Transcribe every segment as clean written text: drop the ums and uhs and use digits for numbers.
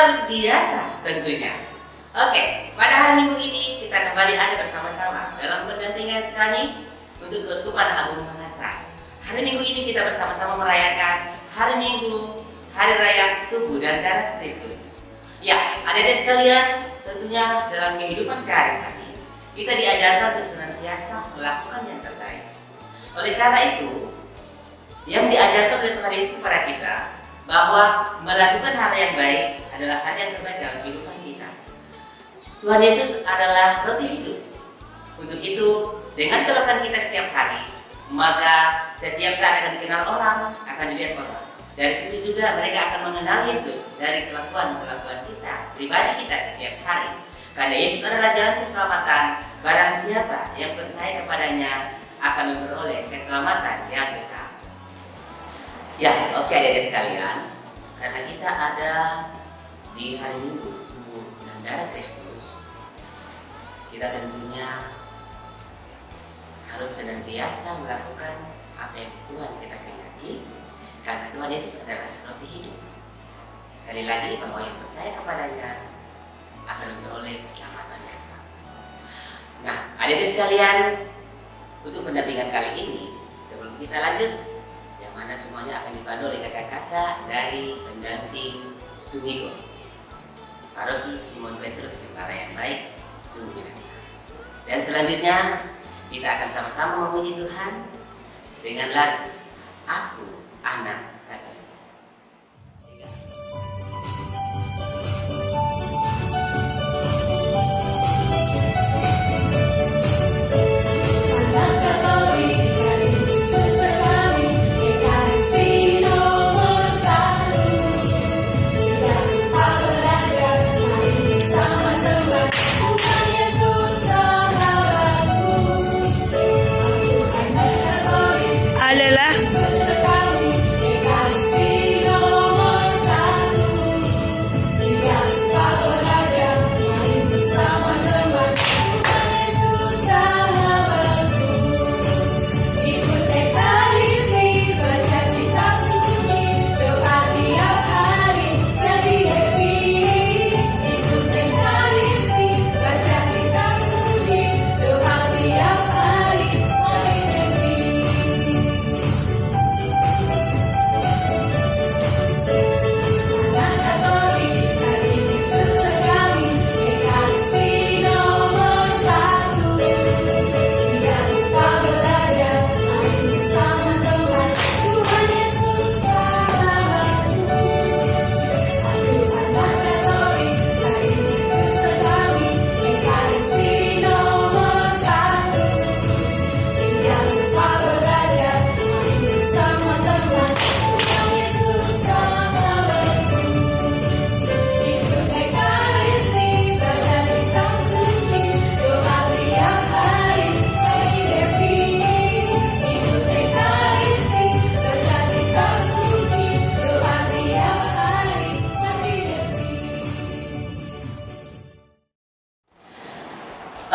luar biasa tentunya. Oke, pada hari Minggu ini kita kembali ada bersama-sama dalam pendampingan kami untuk Keuskupan Agung Makassar. Hari Minggu ini kita bersama-sama merayakan hari Minggu, Hari Raya Tubuh dan Darah Kristus. Ya, adik-adik sekalian, tentunya dalam kehidupan sehari-hari kita diajarkan untuk senantiasa melakukan yang terbaik. Oleh karena itu, yang diajarkan oleh Tuhan Yesus kepada kita bahwa melakukan hal yang baik adalah hal yang terbaik dalam kehidupan kita. Tuhan Yesus adalah roti hidup. Untuk itu, dengan kelakuan kita setiap hari, maka setiap saat akan dikenal orang, akan dilihat orang. Dari situ juga mereka akan mengenal Yesus dari kelakuan-kelakuan kita, pribadi kita setiap hari. Karena Yesus adalah jalan keselamatan, barang siapa yang percaya kepadanya akan memperoleh keselamatan yang kekal. Ya, oke adik-adik sekalian, karena kita ada di hari Minggu Tubuh dan Darah Kristus, kita tentunya harus senantiasa melakukan apa yang Tuhan kita kehendaki, karena Tuhan Yesus adalah roti hidup. Sekali lagi, bahwa yang percaya kepadanya akan memperoleh keselamatan kekal. Nah, adik-adik sekalian, untuk pendampingan kali ini, sebelum kita lanjut, yang mana semuanya akan dipandu oleh kakak-kakak dari pendamping Sumigo, Paroki Simon Petrus Gembala yang Baik, Suminasa. Dan selanjutnya kita akan sama-sama memuji Tuhan dengan lagu Aku Anak Katolik.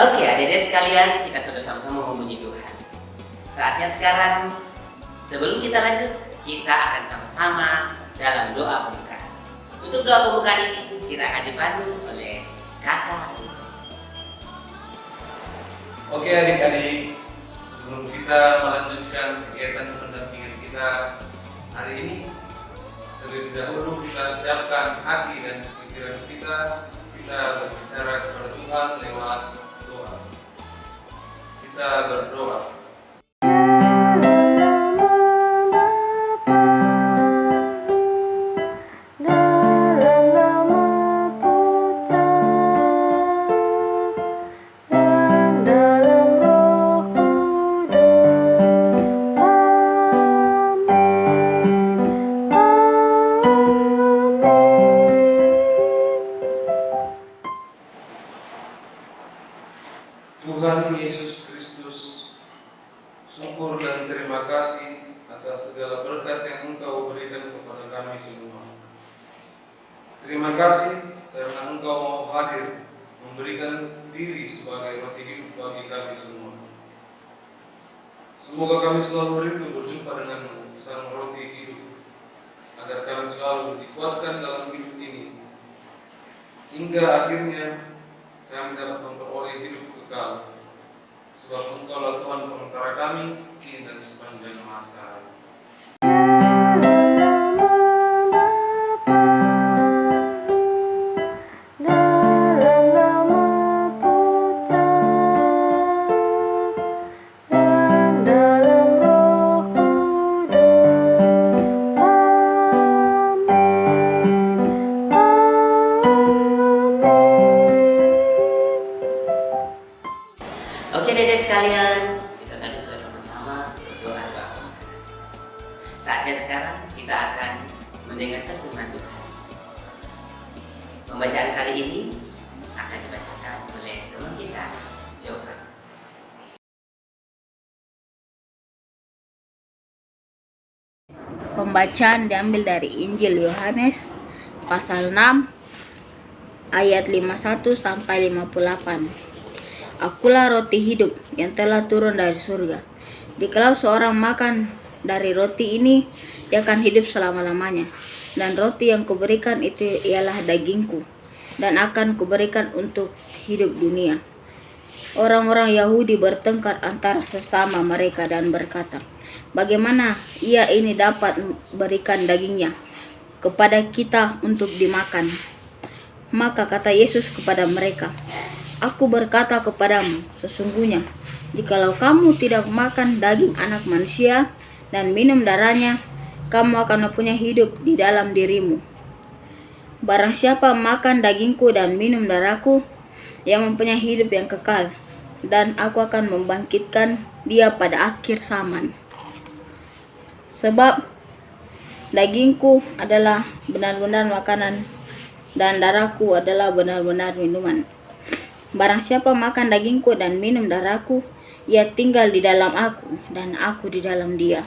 Oke, adik-adik sekalian, kita sudah sama-sama memuji Tuhan. Saatnya sekarang, sebelum kita lanjut, kita akan sama-sama dalam doa pembukaan. Untuk doa pembukaan ini, kita akan dipandu oleh kakak. Oke adik-adik, sebelum kita melanjutkan kegiatan pendampingan kita hari ini, terlebih dahulu kita siapkan hati dan pikiran kita berbicara kepada Tuhan lewat doa. Kita berdoa. Tuhan Yesus Kristus, syukur dan terima kasih atas segala berkat yang Engkau berikan kepada kami semua. Terima kasih karena Engkau mau hadir memberikan diri sebagai roti hidup bagi kami semua. Semoga kami selalu rindu berjumpa dengan Sang Roti Hidup, agar kami selalu dikuatkan dalam hidup ini hingga akhirnya kami dapat memperoleh hidup kekal. Sebab Engkaulah Tuhan perantara kami, kini dan sepanjang masa. Oke Dede sekalian, kita tadi sudah sama-sama berdoa. Saatnya sekarang kita akan mendengarkan firman Tuhan. Pembacaan kali ini akan dibacakan oleh teman kita, Jovan. Pembacaan diambil dari Injil Yohanes pasal 6 ayat 51 sampai 58. Akulah roti hidup yang telah turun dari surga. Jikalau seorang makan dari roti ini, ia akan hidup selama-lamanya. Dan roti yang kuberikan itu ialah dagingku, dan akan kuberikan untuk hidup dunia. Orang-orang Yahudi bertengkar antara sesama mereka dan berkata, bagaimana ia ini dapat berikan dagingnya kepada kita untuk dimakan? Maka kata Yesus kepada mereka, Aku berkata kepadamu, sesungguhnya, jikalau kamu tidak makan daging anak manusia dan minum darahnya, kamu akan mempunyai hidup di dalam dirimu. Barang siapa makan dagingku dan minum darahku, ia mempunyai hidup yang kekal, dan aku akan membangkitkan dia pada akhir zaman. Sebab dagingku adalah benar-benar makanan, dan darahku adalah benar-benar minuman. Barang siapa makan dagingku dan minum darahku, ia tinggal di dalam aku dan aku di dalam dia.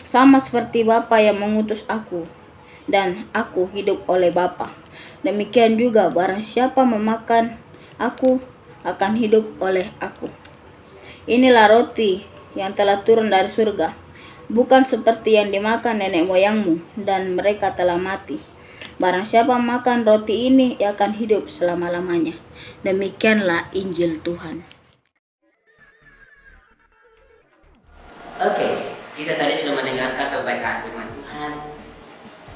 Sama seperti Bapa yang mengutus aku dan aku hidup oleh Bapa. Demikian juga barang siapa memakan aku akan hidup oleh aku. Inilah roti yang telah turun dari surga, bukan seperti yang dimakan nenek moyangmu dan mereka telah mati. Barang siapa makan roti ini, ia akan hidup selama-lamanya. Demikianlah Injil Tuhan. Oke, kita tadi sudah mendengarkan pembacaan firman Tuhan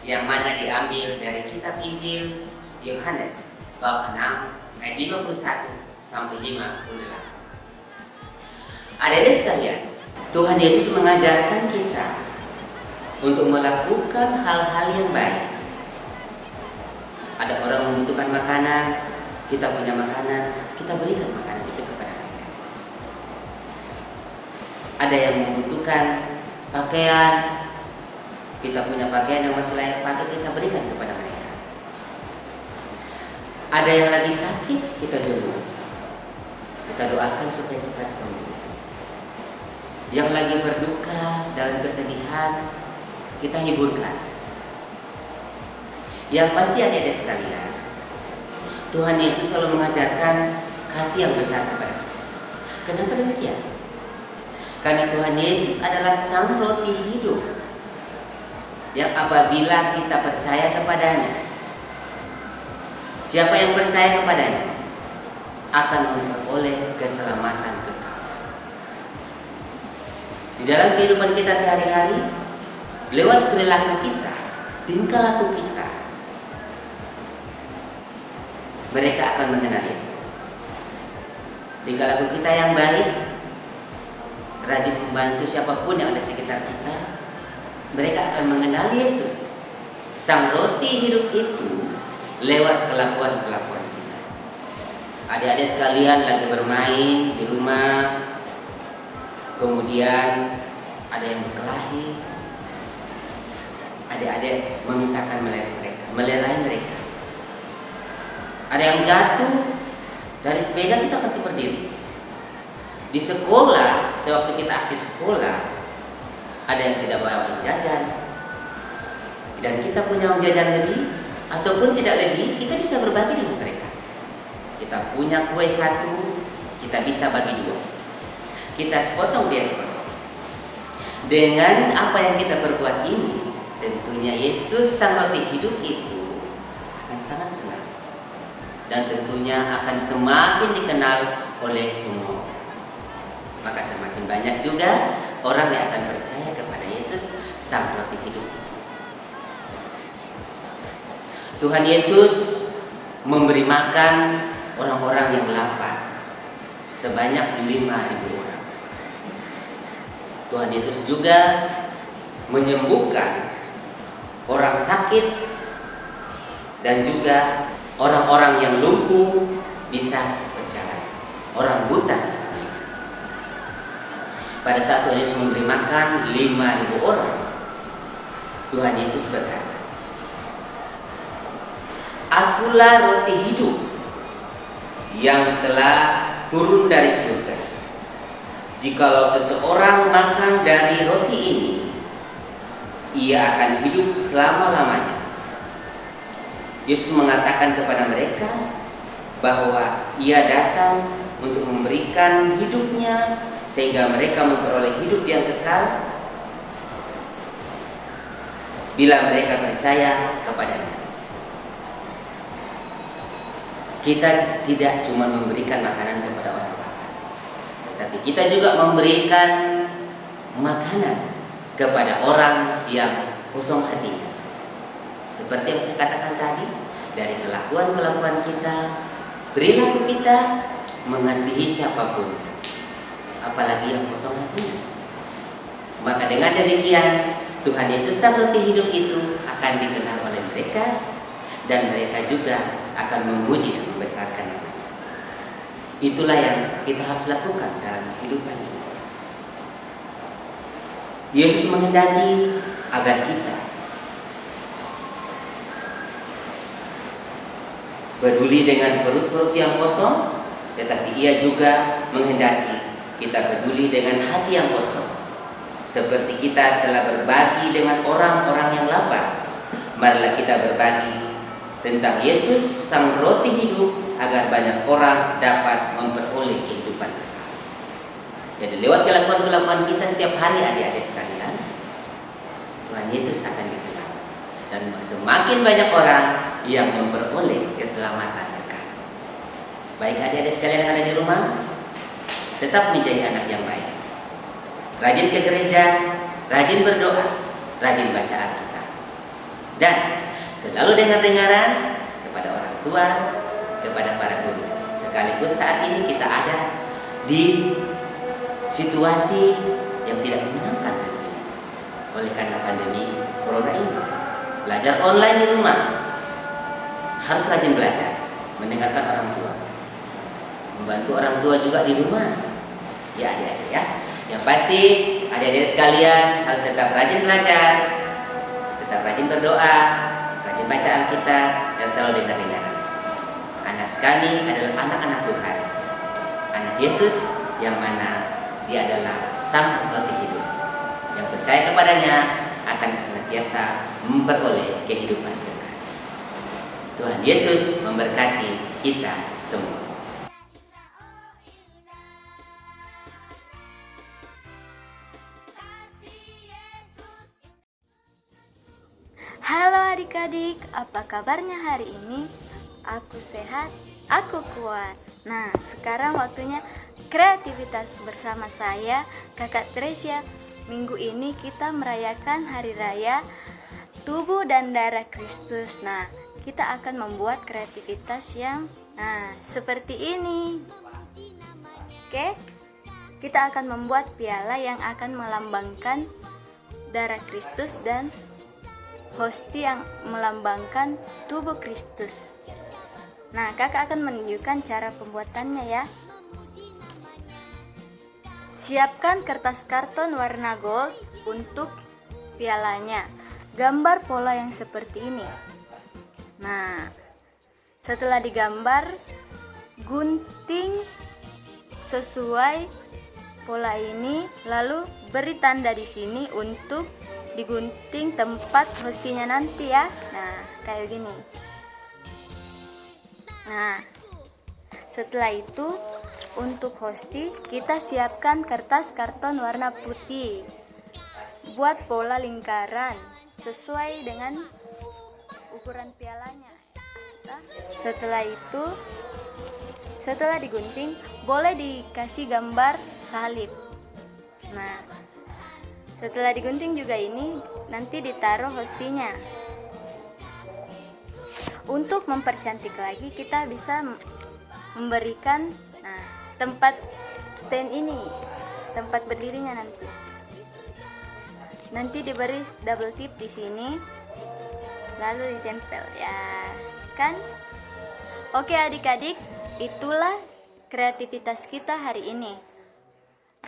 yang mana diambil dari kitab Injil Yohanes bab 6 ayat 51 sampai 58. Adik-adik sekalian, Tuhan Yesus mengajarkan kita untuk melakukan hal-hal yang baik. Ada orang membutuhkan makanan, kita punya makanan, kita berikan makanan itu kepada mereka. Ada yang membutuhkan pakaian, kita punya pakaian yang masih layak pakai, kita berikan kepada mereka. Ada yang lagi sakit, kita jenguk, kita doakan supaya cepat sembuh. Yang lagi berduka dalam kesedihan, kita hiburkan. Yang pasti adik-adik sekalian, Tuhan Yesus selalu mengajarkan kasih yang besar kepada kita. Kenapa demikian? Karena Tuhan Yesus adalah sang roti hidup yang apabila kita percaya kepadanya, siapa yang percaya kepadanya akan memperoleh keselamatan kekal. Di dalam kehidupan kita sehari-hari, lewat perilaku kita, tingkah laku kita, mereka akan mengenal Yesus. Tingkah laku kita yang baik, rajin membantu siapapun yang ada sekitar kita, mereka akan mengenal Yesus, sang roti hidup itu, lewat kelakuan-kelakuan kita. Adik-adik sekalian lagi bermain di rumah, kemudian ada yang berkelahi, adik-adik memisahkan mereka, melerai mereka. Ada yang jatuh dari sepeda, kita kasih berdiri. Di sekolah, sewaktu kita aktif sekolah, ada yang tidak bawa uang jajan, dan kita punya uang jajan lebih ataupun tidak lebih, kita bisa berbagi dengan mereka. Kita punya kue satu, kita bisa bagi dua. Kita sepotong, dia sepotong. Dengan apa yang kita perbuat ini, tentunya Yesus sang roti hidup itu akan sangat senang. dan tentunya akan semakin dikenal oleh semua. Maka semakin banyak juga orang yang akan percaya kepada Yesus Sang Roti Hidup. Tuhan Yesus memberi makan orang-orang yang lapar sebanyak 5.000 orang. Tuhan Yesus juga menyembuhkan orang sakit dan juga orang-orang yang lumpuh bisa berjalan, orang buta bisa melihat. Pada saat Tuhan Yesus memberi makan 5.000 orang, Tuhan Yesus berkata, "Akulah roti hidup yang telah turun dari surga. Jikalau seseorang makan dari roti ini, ia akan hidup selama-lamanya." Yesus mengatakan kepada mereka bahwa ia datang untuk memberikan hidupnya sehingga mereka memperoleh hidup yang kekal bila mereka percaya kepadanya. Kita tidak cuma memberikan makanan kepada orang lapar, tetapi kita juga memberikan makanan kepada orang yang kosong hatinya. Seperti yang saya katakan tadi, dari kelakuan-kelakuan kita, perilaku kita, mengasihi siapapun, apalagi yang kosong hatinya. Maka dengan demikian, Tuhan Yesus Sang Roti Hidup itu akan dikenal oleh mereka, dan mereka juga akan memuji dan membesarkan namanya. Itulah yang kita harus lakukan dalam kehidupan ini. Yesus menghendaki agar kita peduli dengan perut-perut yang kosong, tetapi Ia juga menghendaki kita peduli dengan hati yang kosong. Seperti kita telah berbagi dengan orang-orang yang lapar, marilah kita berbagi tentang Yesus Sang Roti Hidup agar banyak orang dapat memperoleh kehidupan kekal. Jadi lewat kelakuan-kelakuan kita setiap hari, adik-adik sekalian, Tuhan Yesus akan dikenal, dan semakin banyak orang yang memperoleh keselamatan kekal. Baik adik-adik sekalian yang ada di rumah, tetap menjadi anak yang baik, rajin ke gereja, rajin berdoa, rajin baca Alkitab, dan selalu dengar-dengaran kepada orang tua, kepada para guru. Sekalipun saat ini kita ada di situasi yang tidak menyenangkan tentunya oleh karena pandemi corona ini. Belajar online di rumah, harus rajin belajar, mendengarkan orang tua, membantu orang tua juga di rumah. Ya adik-adik ya. Yang pasti adik-adik sekalian harus tetap rajin belajar, tetap rajin berdoa, rajin baca Alkitab, dan selalu dengar-dengaran. Anak kami adalah anak-anak Tuhan, anak Yesus yang mana Dia adalah Sang Roti Hidup. Yang percaya kepadanya akan senantiasa memperoleh kehidupan kekal. Tuhan Yesus memberkati kita semua. Halo adik-adik, apa kabarnya hari ini? Aku sehat, aku kuat. Nah, sekarang waktunya kreativitas bersama saya, Kakak Tresia. Minggu ini kita merayakan Hari Raya Tubuh dan Darah Kristus. Nah, kita akan membuat kreativitas yang seperti ini. Oke, kita akan membuat piala yang akan melambangkan darah Kristus dan hosti yang melambangkan tubuh Kristus. Nah, kakak akan menunjukkan cara pembuatannya ya. Siapkan kertas karton warna gold untuk pialanya. Gambar pola yang seperti ini. Nah, setelah digambar, gunting sesuai pola ini, lalu beri tanda di sini untuk digunting tempat hostinya nanti ya. Nah, kayak gini. Nah, setelah itu untuk hosti kita siapkan kertas karton warna putih. Buat pola lingkaran sesuai dengan ukuran pialanya. Nah, Setelah digunting, boleh dikasih gambar salib. Nah, setelah digunting juga ini nanti ditaruh hostinya. Untuk mempercantik lagi, kita bisa memberikan tempat stand ini, tempat berdirinya nanti diberi double tip di sini, lalu ditempel ya kan. Oke adik-adik, itulah kreativitas kita hari ini.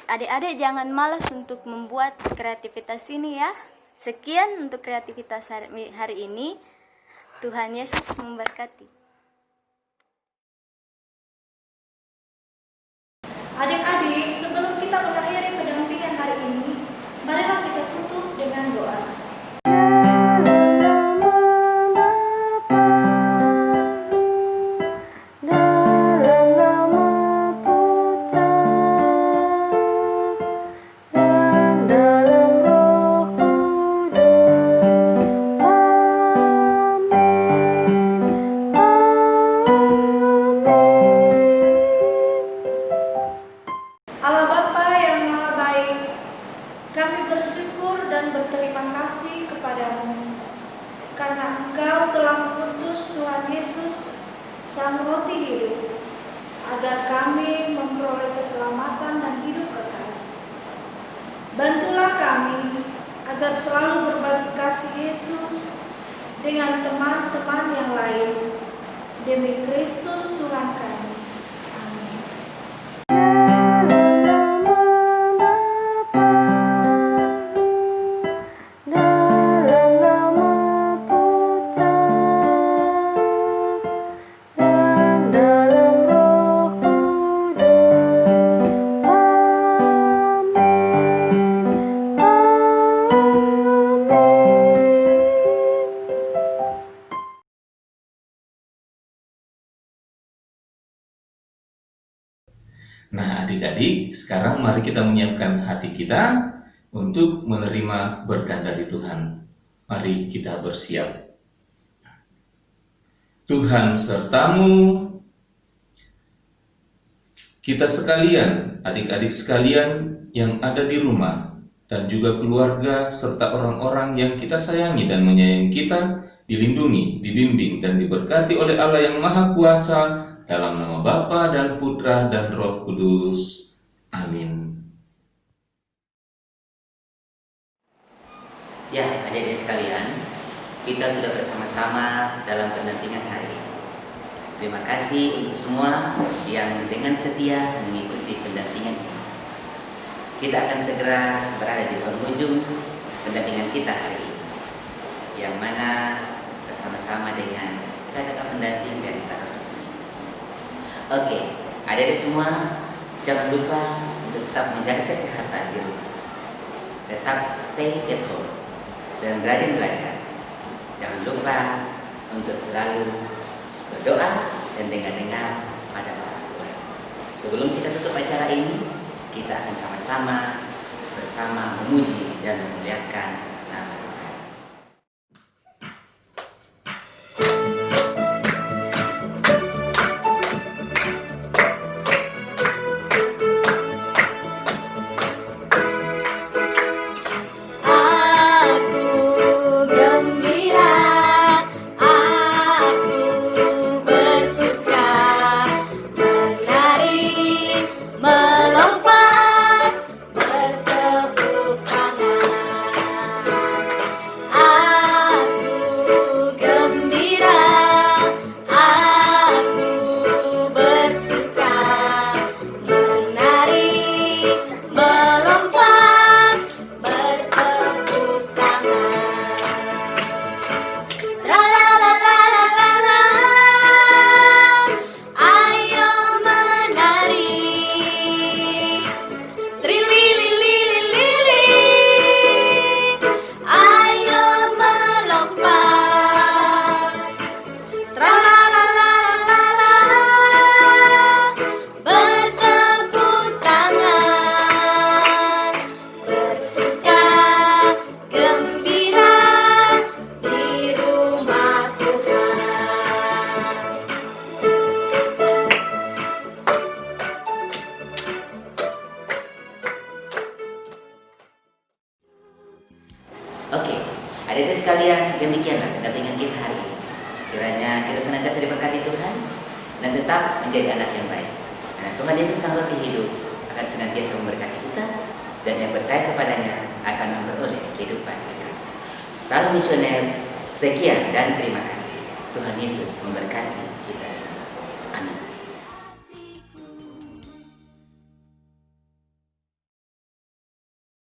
Adik-adik jangan malas untuk membuat kreativitas ini ya. Sekian untuk kreativitas hari ini. Tuhan Yesus memberkati. Adik-adik, sebelum kita mengakhiri pendampingan hari ini, marilah kita tutup dengan doa. Allah Bapa yang Maha Baik, kami bersyukur dan berterima kasih kepadamu karena Engkau telah mengutus Tuhan Yesus, Sang Roti Hidup, agar kami memperoleh keselamatan dan hidup kekal. Bantulah kami agar selalu berbagi kasih Yesus dengan teman-teman yang lain, demi Kristus Tuhan kami. Amin. Nah, adik-adik, sekarang mari kita menyiapkan hati kita untuk menerima berkat dari Tuhan. Mari kita bersiap. Tuhan sertamu, kita sekalian, adik-adik sekalian yang ada di rumah, dan juga keluarga serta orang-orang yang kita sayangi dan menyayangi kita, dilindungi, dibimbing, dan diberkati oleh Allah yang Maha Kuasa, dalam nama Bapa dan Putra dan Roh Kudus. Amin. Ya, adik-adik sekalian, kita sudah bersama-sama dalam pendampingan hari ini. Terima kasih untuk semua yang dengan setia mengikuti pendampingan ini. Kita akan segera berada di penghujung pendampingan kita hari ini, yang mana bersama-sama dengan kakak-kakak pendamping dari para resmi. Oke, adik-adik semua, jangan lupa untuk tetap menjaga kesehatan di rumah. Tetap stay at home dan rajin belajar. Jangan lupa untuk selalu berdoa dan dengar-dengar pada orang tua. Sebelum kita tutup acara ini, kita akan sama-sama bersama memuji dan memuliakan nama Tuhan. Melompat bertepuk tangan. sekalian, demikianlah pendampingan kita hari ini. Kiranya kita senantiasa diberkati Tuhan dan tetap menjadi anak yang baik. Karena Tuhan Yesus Sang Roti Hidup akan senantiasa memberkati kita, dan yang percaya kepadanya akan memperoleh kehidupan kekal. Salam misioner, sekian dan terima kasih. Tuhan Yesus memberkati.